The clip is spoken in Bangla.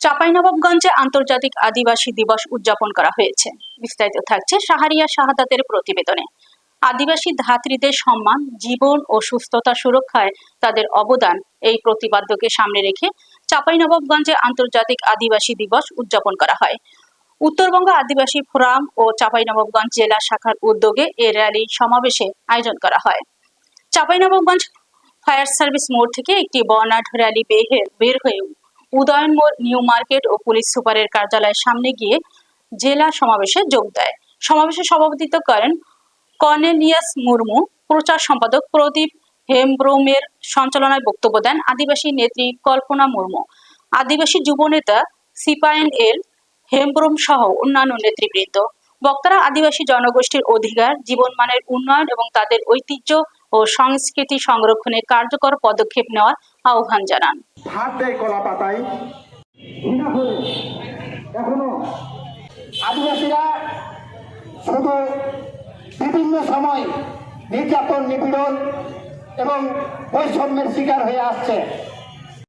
চাঁপাইনবাবগঞ্জে আন্তর্জাতিক আদিবাসী দিবস উদযাপন করা হয়েছে। বিস্তারিত থাকছে শাহরিয়া শাহাদাতের প্রতিবেদনে। আদিবাসী ধাত্রীদের সম্মান, জীবন ও সুস্থতা সুরক্ষায় তাদের অবদান এই প্রতিপাদ্যকে সামনে রেখে চাঁপাইনবাবগঞ্জে আন্তর্জাতিক আদিবাসী দিবস উদযাপন করা হয়। উত্তরবঙ্গ আদিবাসী ফোরাম ও চাঁপাইনবাবগঞ্জ জেলা শাখার উদ্যোগে এ র্যালি সমাবেশে আয়োজন করা হয়। চাঁপাইনবাবগঞ্জ ফায়ার সার্ভিস মোড় থেকে একটি বর্ণাঢ্য র্যালি বের হয়ে উদয়ন মোড়, নিউ মার্কেট ও পুলিশ সুপারের কার্যালয়ের সামনে গিয়ে জেলা সমাবেশে যোগ দেয়। সমাবেশে সভাপতিত্ব করেন কর্নেলিয়াস মুর্মু। প্রচার সম্পাদক প্রদীপ হেমব্রমের সঞ্চালনায় বক্তব্য দেন আদিবাসী নেত্রী কল্পনা মুর্মু, আদিবাসী যুবনেতা সিপায়েন এল হেমব্রম সহ অন্যান্য নেতৃবৃন্দ। বক্তারা আদিবাসী জনগোষ্ঠীর অধিকার, জীবনমানের উন্নয়ন এবং তাদের ঐতিহ্য ও সংস্কৃতি সংরক্ষণে কার্যকর পদক্ষেপ নেওয়ার আহ্বান জানান। এখনো আদিবাসীরা শুধু বিভিন্ন সময় নির্যাতন, নিপীড়ন এবং বৈষম্যের শিকার হয়ে আসছে।